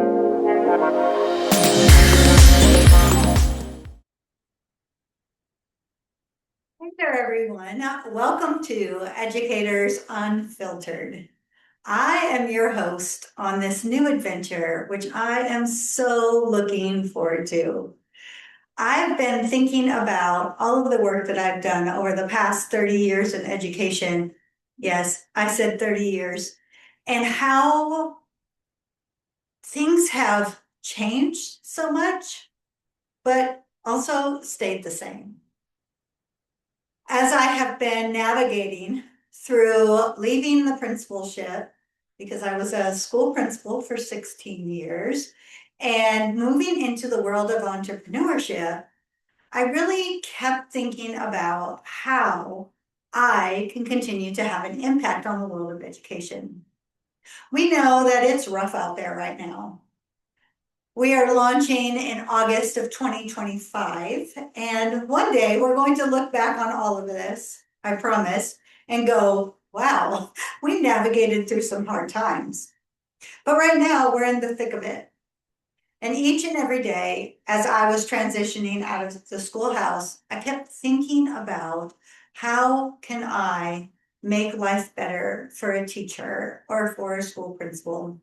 Hey there, everyone. Welcome to Educators Unfiltered. I am your host on this new adventure, which I am so looking forward to. I've been thinking about all of the work that I've done over the past 30 years in education. Yes, I said 30 years, and how things have changed so much, but also stayed the same. As I have been navigating through leaving the principalship, because I was a school principal for 16 years, and moving into the world of entrepreneurship, I really kept thinking about how I can continue to have an impact on the world of education. We know that it's rough out there right now. We are launching in August of 2025, and one day we're going to look back on all of this, I promise, and go, wow, we navigated through some hard times. But right now we're in the thick of it. And each and every day, as I was transitioning out of the schoolhouse, I kept thinking about how can I make life better for a teacher or for a school principal.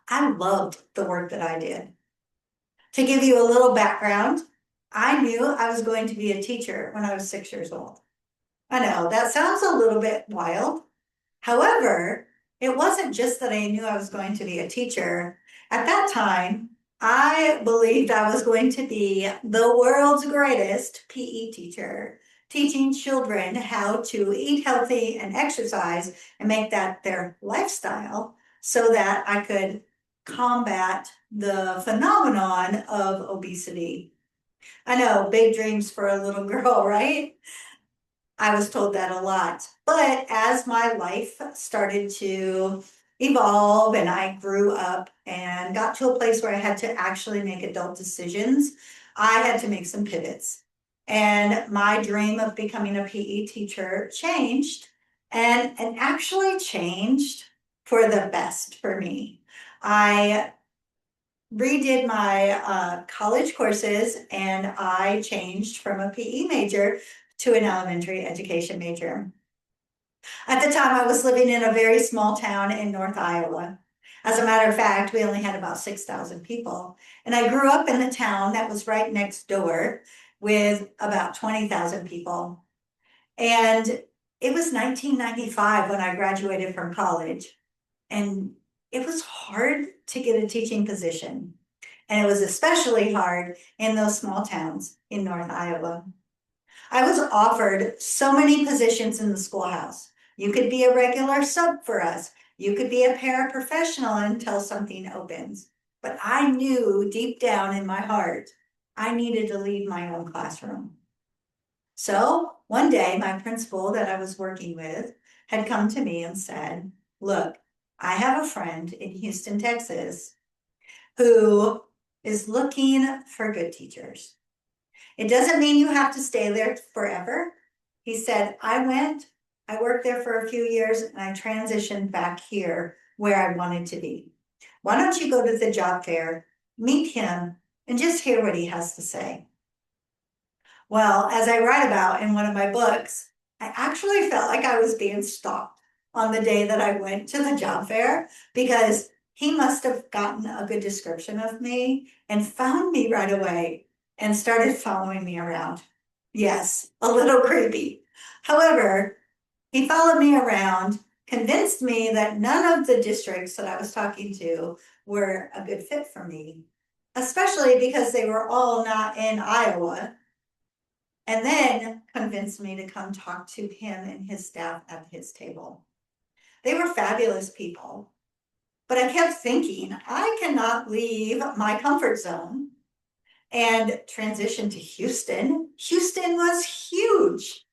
I loved the work that I did. To give you a little background, I knew I was going to be a teacher when I was 6 years old. I know that sounds a little bit wild. However, it wasn't just that I knew I was going to be a teacher. At that time, I believed I was going to be the world's greatest PE teacher, teaching children how to eat healthy and exercise and make that their lifestyle so that I could combat the phenomenon of obesity. I know, big dreams for a little girl, right? I was told that a lot. But as my life started to evolve and I grew up and got to a place where I had to actually make adult decisions, I had to make some pivots. And my dream of becoming a PE teacher changed and actually changed for the best for me. I redid my college courses and I changed from a PE major to an elementary education major. At the time, I was living in a very small town in North Iowa. As a matter of fact, we only had about 6,000 people. And I grew up in the town that was right next door with about 20,000 people. And it was 1995 when I graduated from college. And it was hard to get a teaching position. And it was especially hard in those small towns in North Iowa. I was offered so many positions in the schoolhouse. You could be a regular sub for us. You could be a paraprofessional until something opens. But I knew deep down in my heart, I needed to lead my own classroom. So one day, my principal that I was working with had come to me and said, look, I have a friend in Houston, Texas, who is looking for good teachers. It doesn't mean you have to stay there forever. He said, I worked there for a few years and I transitioned back here where I wanted to be. Why don't you go to the job fair, meet him, and just hear what he has to say? Well, as I write about in one of my books, I actually felt like I was being stalked on the day that I went to the job fair because he must have gotten a good description of me and found me right away and started following me around. Yes, a little creepy. However, he followed me around, convinced me that none of the districts that I was talking to were a good fit for me, especially because they were all not in Iowa, and then convinced me to come talk to him and his staff at his table. They were fabulous people, but I kept thinking, I cannot leave my comfort zone and transition to Houston. Houston was huge.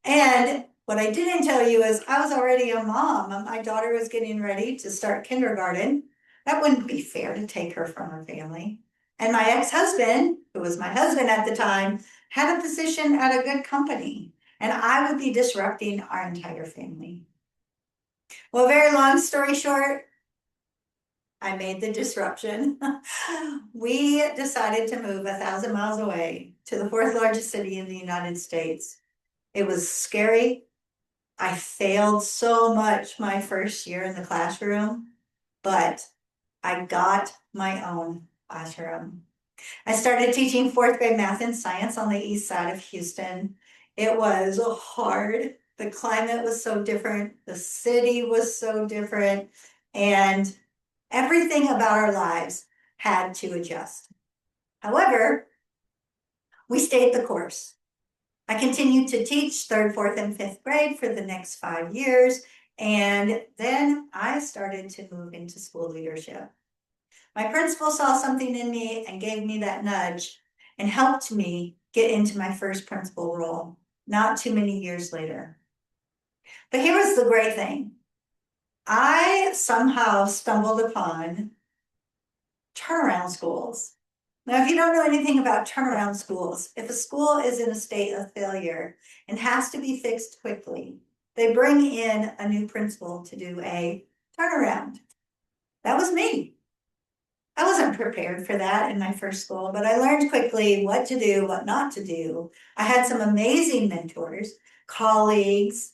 And what I didn't tell you is I was already a mom. My daughter was getting ready to start kindergarten. That wouldn't be fair to take her from her family. And my ex-husband, who was my husband at the time, had a position at a good company. And I would be disrupting our entire family. Well, very long story short, I made the disruption. We decided to move 1,000 miles away to the fourth largest city in the United States. It was scary. I failed so much my first year in the classroom, but I got my own classroom. I started teaching fourth grade math and science on the east side of Houston. It was hard. The climate was so different. The city was so different. And everything about our lives had to adjust. However, we stayed the course. I continued to teach third, fourth, and fifth grade for the next 5 years. And then I started to move into school leadership. My principal saw something in me and gave me that nudge and helped me get into my first principal role, not too many years later. But here was the great thing. I somehow stumbled upon turnaround schools. Now, if you don't know anything about turnaround schools, if a school is in a state of failure and has to be fixed quickly, they bring in a new principal to do a turnaround. That was me. I wasn't prepared for that in my first school, but I learned quickly what to do, what not to do. I had some amazing mentors, colleagues,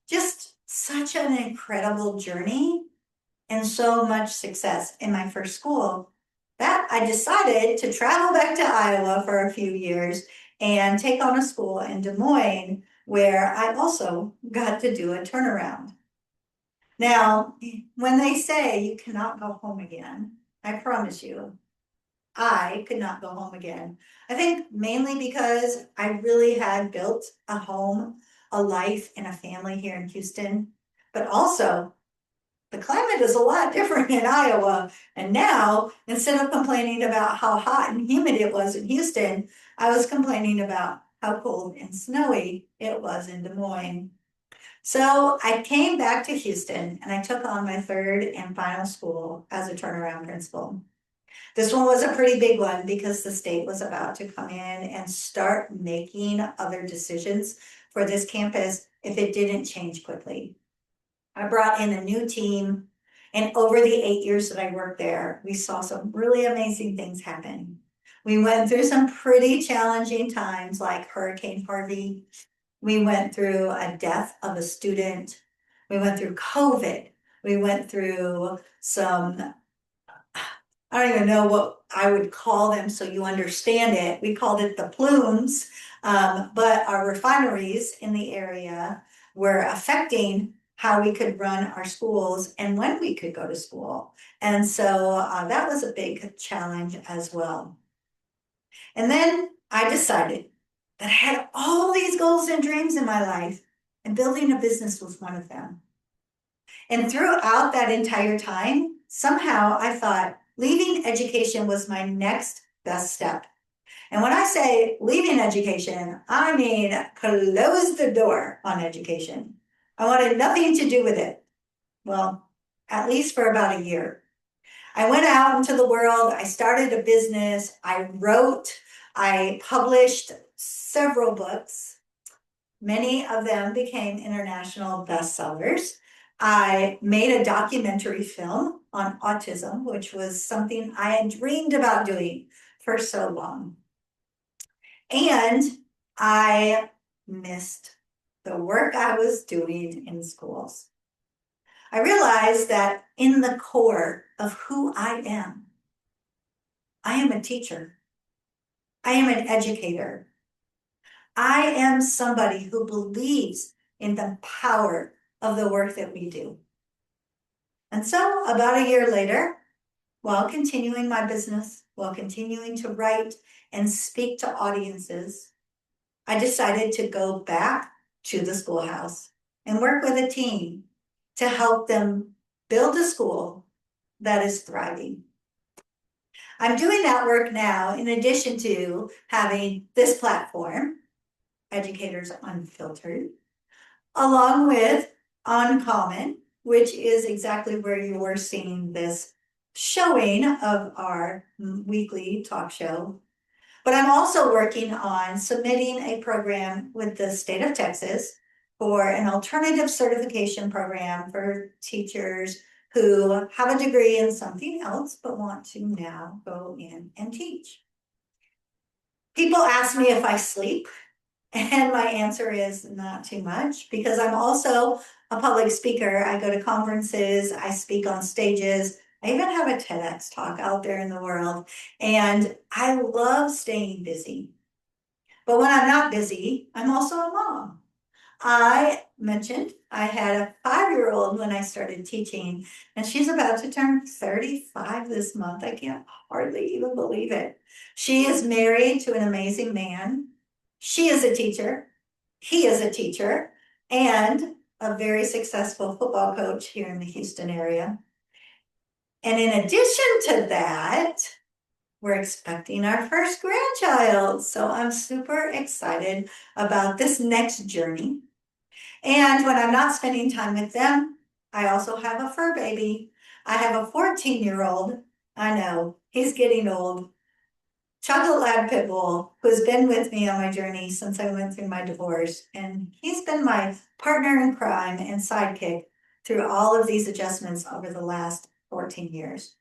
just such an incredible journey and so much success in my first school that I decided to travel back to Iowa for a few years and take on a school in Des Moines where I also got to do a turnaround. Now, when they say you cannot go home again, I promise you, I could not go home again. I think mainly because I really had built a home, a life, and a family here in Houston, but also the climate is a lot different in Iowa. And now, instead of complaining about how hot and humid it was in Houston, I was complaining about how cold and snowy it was in Des Moines. So I came back to Houston and I took on my third and final school as a turnaround principal. This one was a pretty big one because the state was about to come in and start making other decisions for this campus if it didn't change quickly. I brought in a new team, and over the 8 years that I worked there, we saw some really amazing things happen. We went through some pretty challenging times like Hurricane Harvey. We went through a death of a student. We went through COVID. We went through some, I don't even know what I would call them so you understand it. We called it the plumes, but our refineries in the area were affecting how we could run our schools and when we could go to school. And so that was a big challenge as well. And then I decided that I had all these goals and dreams in my life, and building a business was one of them. And throughout that entire time, somehow I thought leaving education was my next best step. And when I say leaving education, I mean close the door on education. I wanted nothing to do with it. Well, at least for about a year. I went out into the world. I started a business. I wrote, I published several books. Many of them became international bestsellers. I made a documentary film on autism, which was something I had dreamed about doing for so long. And I missed the work I was doing in schools. I realized that in the core of who I am a teacher. I am an educator. I am somebody who believes in the power of the work that we do. And so about a year later, while continuing my business, while continuing to write and speak to audiences, I decided to go back to the schoolhouse and work with a team to help them build a school that is thriving. I'm doing that work now in addition to having this platform, Educators Unfiltered, along with Uncommon, which is exactly where you are seeing this showing of our weekly talk show. But I'm also working on submitting a program with the state of Texas for an alternative certification program for teachers who have a degree in something else but want to now go in and teach. People ask me if I sleep, and my answer is not too much, because I'm also a public speaker. I go to conferences, I speak on stages, I even have a TEDx talk out there in the world, and I love staying busy. But when I'm not busy, I'm also a mom. I mentioned I had a 5-year-old when I started teaching, and she's about to turn 35 this month. I can't hardly even believe it. She is married to an amazing man. She is a teacher. He is a teacher and a very successful football coach here in the Houston area. And in addition to that, we're expecting our first grandchild. So I'm super excited about this next journey. And when I'm not spending time with them, I also have a fur baby. I have a 14-year-old. I know, he's getting old. Chocolate Lab Pit Bull, who's been with me on my journey since I went through my divorce. And he's been my partner in crime and sidekick through all of these adjustments over the last 14 years.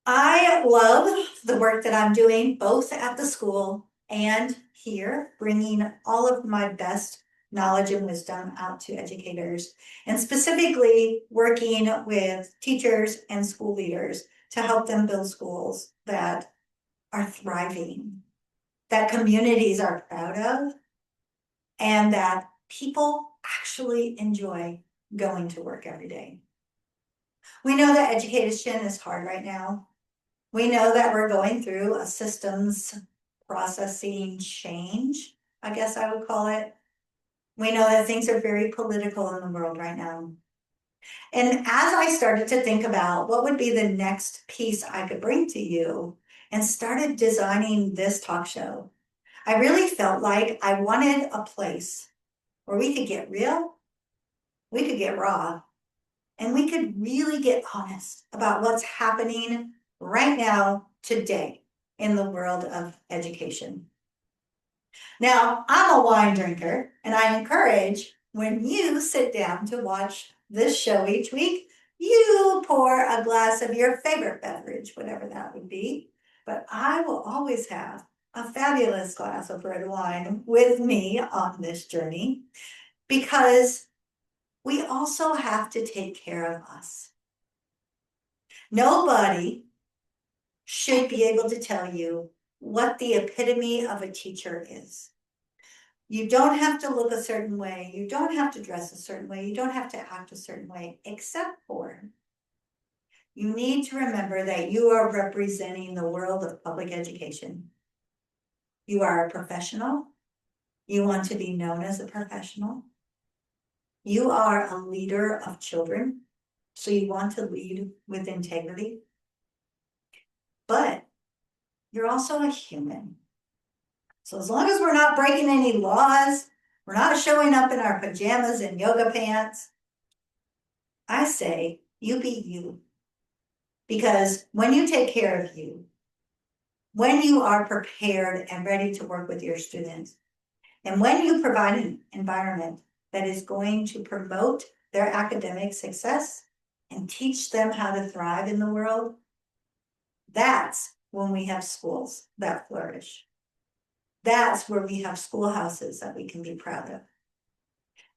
I love the work that I'm doing both at the school and here, bringing all of my best knowledge and wisdom out to educators, and specifically working with teachers and school leaders to help them build schools that are thriving, that communities are proud of, and that people actually enjoy going to work every day. We know that education is hard right now. We know that we're going through a systems processing change, I guess I would call it. We know that things are very political in the world right now. And as I started to think about what would be the next piece I could bring to you and started designing this talk show, I really felt like I wanted a place where we could get real, we could get raw, and we could really get honest about what's happening right now, today, in the world of education. Now, I'm a wine drinker, and I encourage when you sit down to watch this show each week, you pour a glass of your favorite beverage, whatever that would be. But I will always have a fabulous glass of red wine with me on this journey, because we also have to take care of us. Nobody should be able to tell you what the epitome of a teacher is. You don't have to look a certain way. You don't have to dress a certain way. You don't have to act a certain way, except for you need to remember that you are representing the world of public education. You are a professional. You want to be known as a professional. You are a leader of children, so you want to lead with integrity. But you're also a human. So as long as we're not breaking any laws, we're not showing up in our pajamas and yoga pants, I say you be you. Because when you take care of you, when you are prepared and ready to work with your students, and when you provide an environment that is going to promote their academic success and teach them how to thrive in the world, that's when we have schools that flourish. That's where we have schoolhouses that we can be proud of.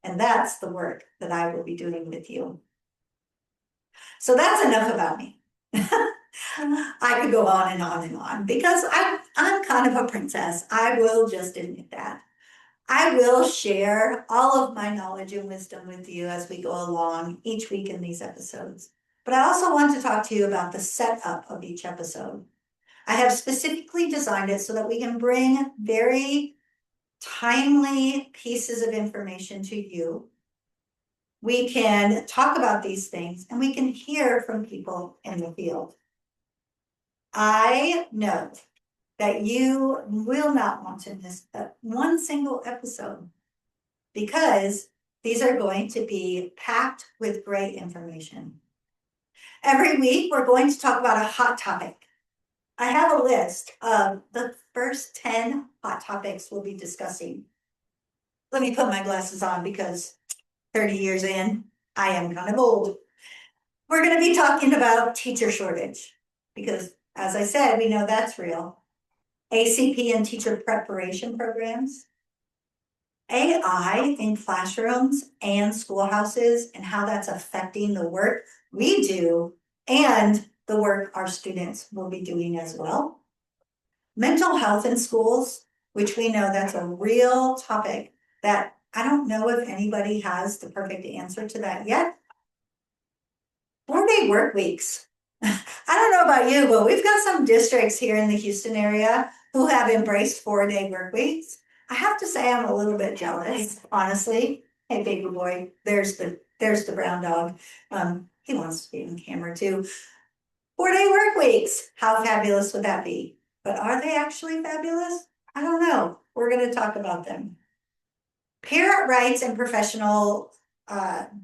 And that's the work that I will be doing with you. So that's enough about me. I could go on and on and on, because I'm kind of a princess. I will just admit that. I will share all of my knowledge and wisdom with you as we go along each week in these episodes. But I also want to talk to you about the setup of each episode. I have specifically designed it so that we can bring very timely pieces of information to you. We can talk about these things, and we can hear from people in the field. I know that you will not want to miss one single episode, because these are going to be packed with great information. Every week, we're going to talk about a hot topic. I have a list of the first 10 hot topics we'll be discussing. Let me put my glasses on, because 30 years in, I am kind of old. We're going to be talking about teacher shortage because, as I said, we know that's real. ACP and teacher preparation programs, AI in classrooms and schoolhouses, and how that's affecting the work we do and the work our students will be doing as well. Mental health in schools, which we know that's a real topic that I don't know if anybody has the perfect answer to that yet. 4-day work weeks. I don't know about you, but we've got some districts here in the Houston area who have embraced 4-day work weeks. I have to say I'm a little bit jealous, honestly. Hey, baby boy, there's the brown dog. He wants to be in camera too. 4-day work weeks. How fabulous would that be? But are they actually fabulous? I don't know. We're going to talk about them. Parent rights and professional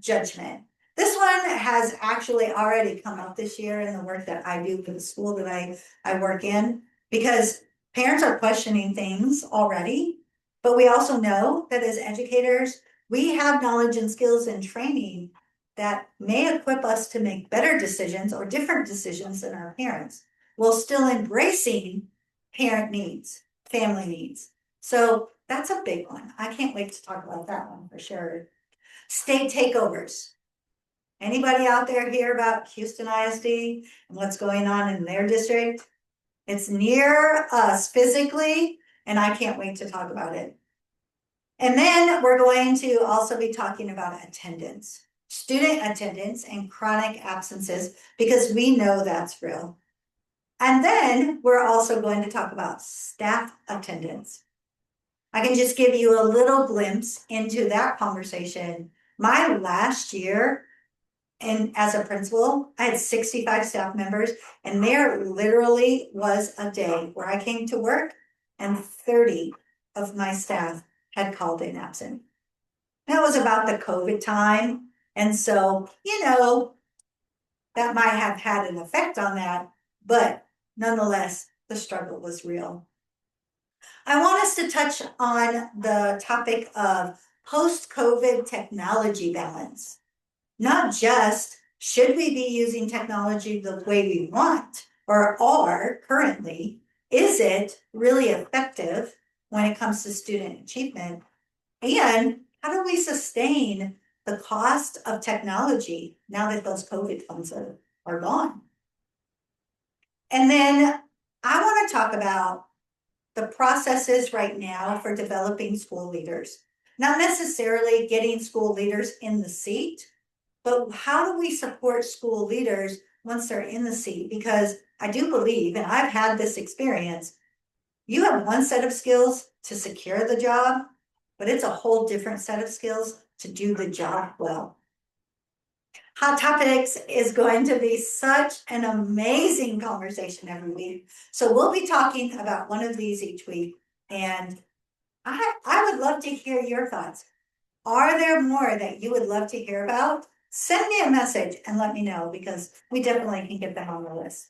judgment. This one has actually already come up this year in the work that I do for the school that I work in, because parents are questioning things already, but we also know that as educators, we have knowledge and skills and training that may equip us to make better decisions or different decisions than our parents, while still embracing parent needs, family needs. So that's a big one. I can't wait to talk about that one for sure. State takeovers. Anybody out there hear about Houston ISD and what's going on in their district? It's near us physically, and I can't wait to talk about it. And then we're going to also be talking about attendance, student attendance and chronic absences, because we know that's real. And then we're also going to talk about staff attendance. I can just give you a little glimpse into that conversation. My last year, and as a principal, I had 65 staff members, and there literally was a day where I came to work and 30 of my staff had called in absent. That was about the COVID time. And so, that might have had an effect on that, but nonetheless, the struggle was real. I want us to touch on the topic of post-COVID technology balance. Not just should we be using technology the way we want or are currently, is it really effective when it comes to student achievement? And how do we sustain the cost of technology now that those COVID funds are gone? And then I want to talk about the processes right now for developing school leaders. Not necessarily getting school leaders in the seat, but how do we support school leaders once they're in the seat? Because I do believe, and I've had this experience, you have one set of skills to secure the job, but it's a whole different set of skills to do the job well. Hot Topics is going to be such an amazing conversation every week. So we'll be talking about one of these each week. And I would love to hear your thoughts. Are there more that you would love to hear about? Send me a message and let me know, because we definitely can get them on the list.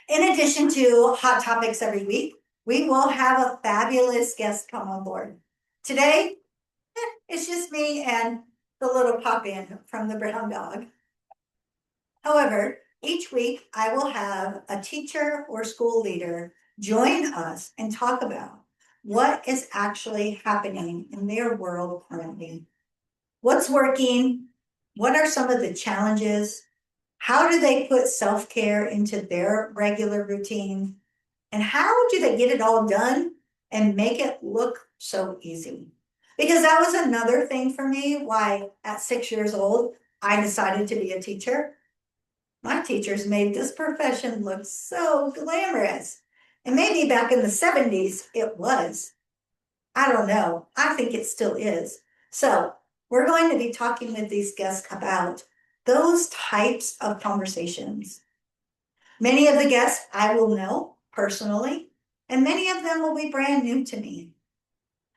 In addition to hot topics every week, we will have a fabulous guest come on board. Today, it's just me and the little pop-in from the brown dog. However, each week I will have a teacher or school leader join us and talk about what is actually happening in their world currently. What's working? What are some of the challenges? How do they put self-care into their regular routine? And how do they get it all done and make it look so easy? Because that was another thing for me, why at 6 years old, I decided to be a teacher. My teachers made this profession look so glamorous. And maybe back in the 70s, it was. I don't know. I think it still is. So we're going to be talking with these guests about those types of conversations. Many of the guests I will know personally, and many of them will be brand new to me.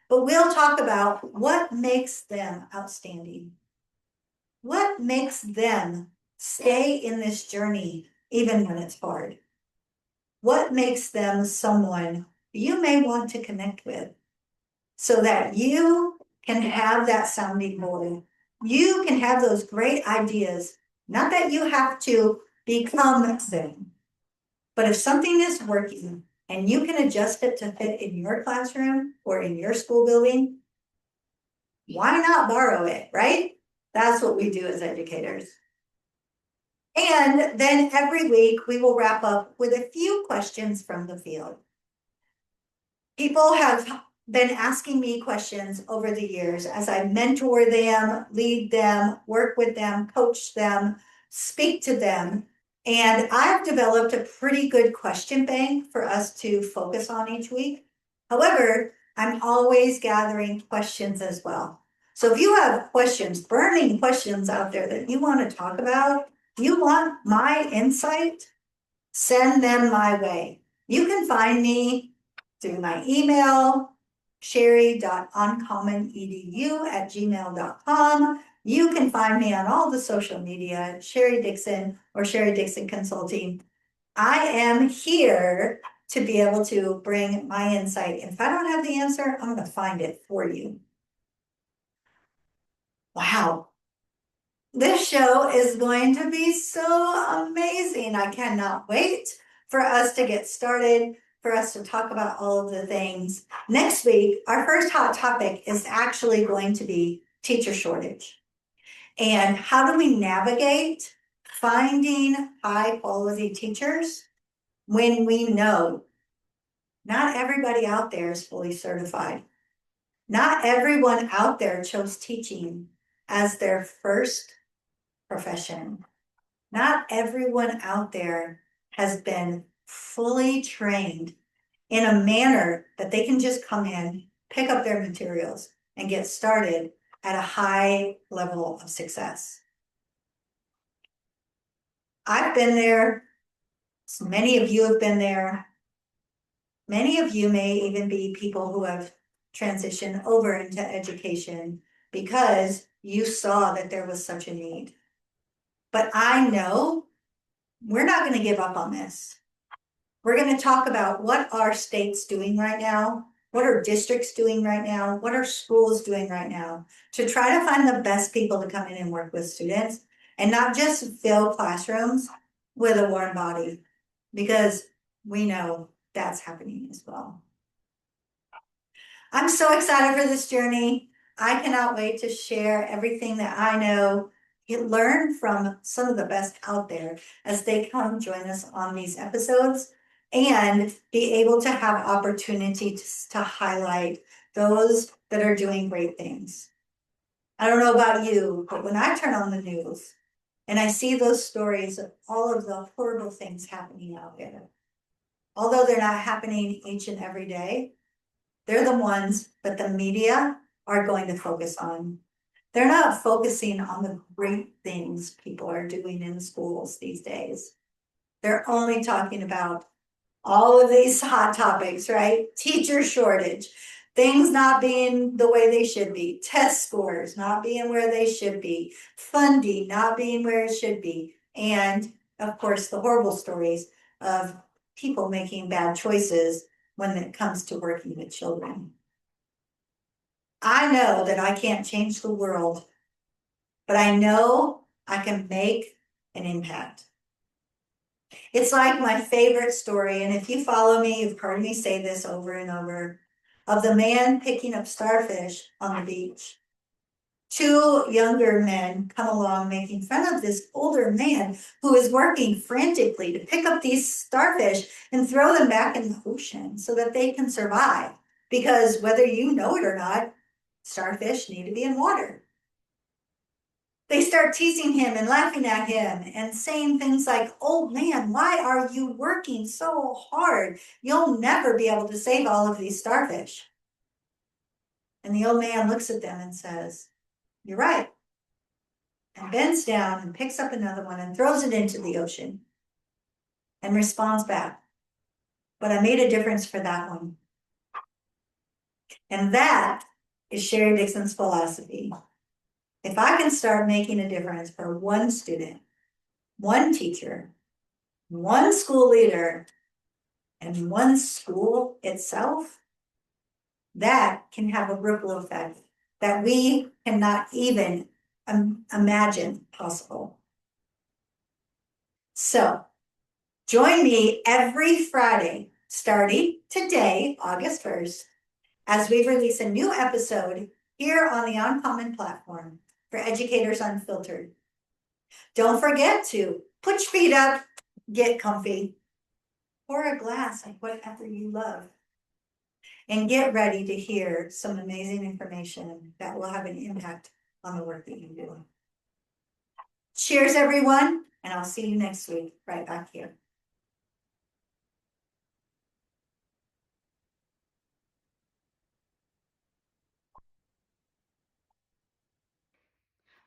But we'll talk about what makes them outstanding. What makes them stay in this journey even when it's hard? What makes them someone you may want to connect with so that you can have that sounding board? You can have those great ideas Not that you have to become them, but if something is working and you can adjust it to fit in your classroom or in your school building, why not borrow it, right? That's what we do as educators. And then every week we will wrap up with a few questions from the field. People have been asking me questions over the years as I mentor them, lead them, work with them, coach them, speak to them. And I've developed a pretty good question bank for us to focus on each week. However, I'm always gathering questions as well. So if you have questions, burning questions out there that you want to talk about, you want my insight, send them my way. You can find me through my email, sherry.uncommonedu@gmail.com. You can find me on all the social media, Sherry Dixon or Sherry Dixon Consulting. I am here to be able to bring my insight. If I don't have the answer, I'm going to find it for you. Wow. This show is going to be so amazing. I cannot wait for us to get started, for us to talk about all of the things. Next week, our first hot topic is actually going to be teacher shortage. And how do we navigate finding high quality teachers when we know not everybody out there is fully certified? Not everyone out there chose teaching as their first profession. Not everyone out there has been fully trained in a manner that they can just come in, pick up their materials, and get started at a high level of success. I've been there. So many of you have been there. Many of you may even be people who have transitioned over into education because you saw that there was such a need. But I know we're not going to give up on this. We're going to talk about what our state's doing right now, what are districts doing right now, what are schools doing right now, to try to find the best people to come in and work with students and not just fill classrooms with a warm body, because we know that's happening as well. I'm so excited for this journey. I cannot wait to share everything that I know, learn from some of the best out there as they come join us on these episodes, and be able to have opportunity to highlight those that are doing great things. I don't know about you, but when I turn on the news and I see those stories of all of the horrible things happening out there, although they're not happening each and every day, they're the ones that the media are going to focus on. They're not focusing on the great things people are doing in schools these days. They're only talking about all of these hot topics, right? Teacher shortage, things not being the way they should be, test scores not being where they should be, funding not being where it should be, and of course, the horrible stories of people making bad choices when it comes to working with children. I know that I can't change the world, but I know I can make an impact. It's like my favorite story, and if you follow me, you've heard me say this over and over, of the man picking up starfish on the beach. Two younger men come along making fun of this older man who is working frantically to pick up these starfish and throw them back in the ocean so that they can survive. Because whether you know it or not, starfish need to be in water. They start teasing him and laughing at him and saying things like, "Oh man, why are you working so hard? You'll never be able to save all of these starfish." And the old man looks at them and says, "You're right," and bends down and picks up another one and throws it into the ocean and responds back, "But I made a difference for that one." And that is Sherry Dixon's philosophy. If I can start making a difference for one student, one teacher, one school leader, and one school itself, that can have a ripple effect that we cannot even imagine possible. So join me every Friday, starting today, August 1st, as we release a new episode here on the Uncommon platform for Educators Unfiltered. Don't forget to put your feet up, get comfy, pour a glass of whatever you love, and get ready to hear some amazing information that will have an impact on the work that you do. Cheers, everyone, and I'll see you next week right back here.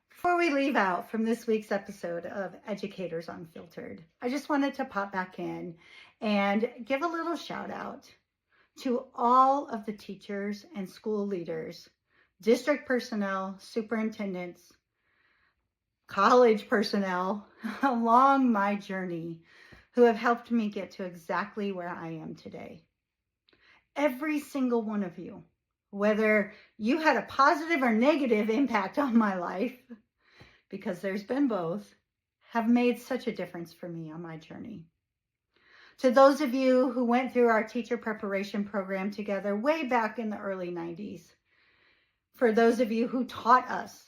Before we leave out from this week's episode of Educators Unfiltered, I just wanted to pop back in and give a little shout out to all of the teachers and school leaders, district personnel, superintendents, college personnel along my journey who have helped me get to exactly where I am today. Every single one of you, whether you had a positive or negative impact on my life, because there's been both, have made such a difference for me on my journey. To those of you who went through our teacher preparation program together way back in the early 90s, for those of you who taught us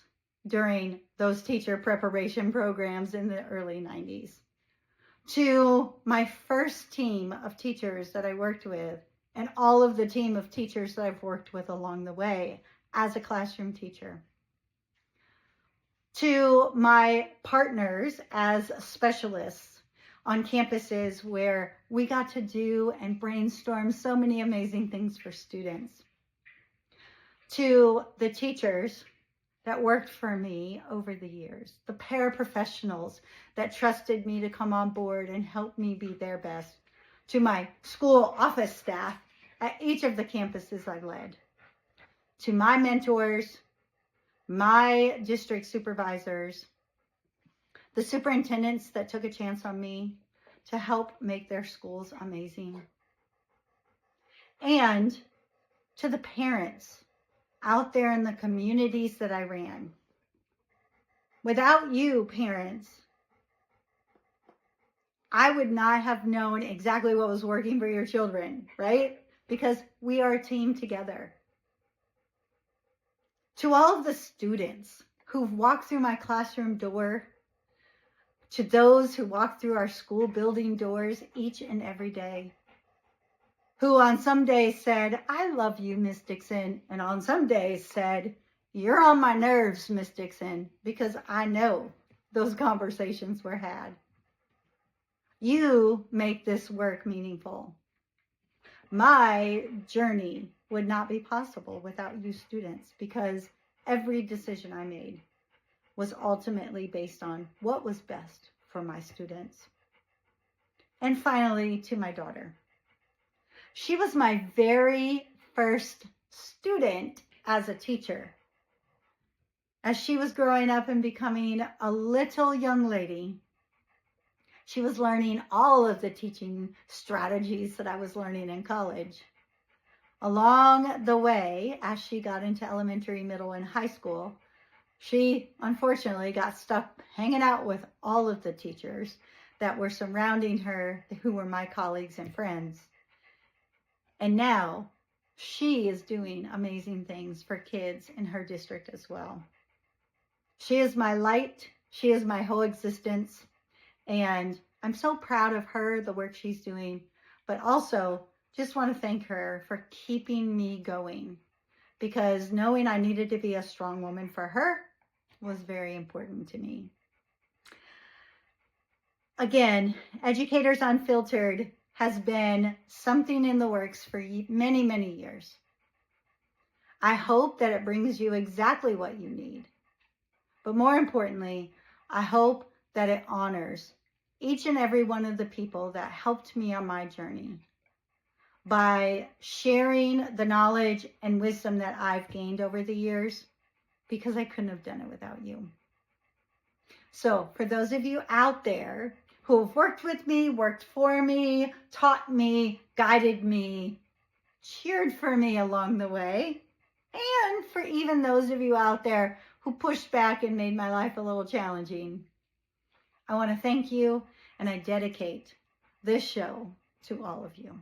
during those teacher preparation programs in the early 90s, to my first team of teachers that I worked with, and all of the team of teachers that I've worked with along the way as a classroom teacher, to my partners as specialists on campuses where we got to do and brainstorm so many amazing things for students, to the teachers that worked for me over the years, the paraprofessionals that trusted me to come on board and help me be their best, to my school office staff at each of the campuses I led, to my mentors, my district supervisors, the superintendents that took a chance on me to help make their schools amazing, and to the parents out there in the communities that I ran. Without you, parents, I would not have known exactly what was working for your children, right? Because we are a team together. To all of the students who've walked through my classroom door, to those who walk through our school building doors each and every day, who on some days said, "I love you, Miss Dixon," and on some days said, "You're on my nerves, Miss Dixon," because I know those conversations were had. You make this work meaningful. My journey would not be possible without you students, because every decision I made was ultimately based on what was best for my students. And finally, to my daughter. She was my very first student as a teacher. As she was growing up and becoming a little young lady, she was learning all of the teaching strategies that I was learning in college. Along the way, as she got into elementary, middle, and high school, she unfortunately got stuck hanging out with all of the teachers that were surrounding her, who were my colleagues and friends. And now she is doing amazing things for kids in her district as well. She is my light. She is my whole existence. And I'm so proud of her, the work she's doing, but also just want to thank her for keeping me going, because knowing I needed to be a strong woman for her was very important to me. Again, Educators Unfiltered has been something in the works for many, many years. I hope that it brings you exactly what you need. But more importantly, I hope that it honors each and every one of the people that helped me on my journey by sharing the knowledge and wisdom that I've gained over the years, because I couldn't have done it without you. So for those of you out there who have worked with me, worked for me, taught me, guided me, cheered for me along the way, and for even those of you out there who pushed back and made my life a little challenging, I want to thank you, and I dedicate this show to all of you.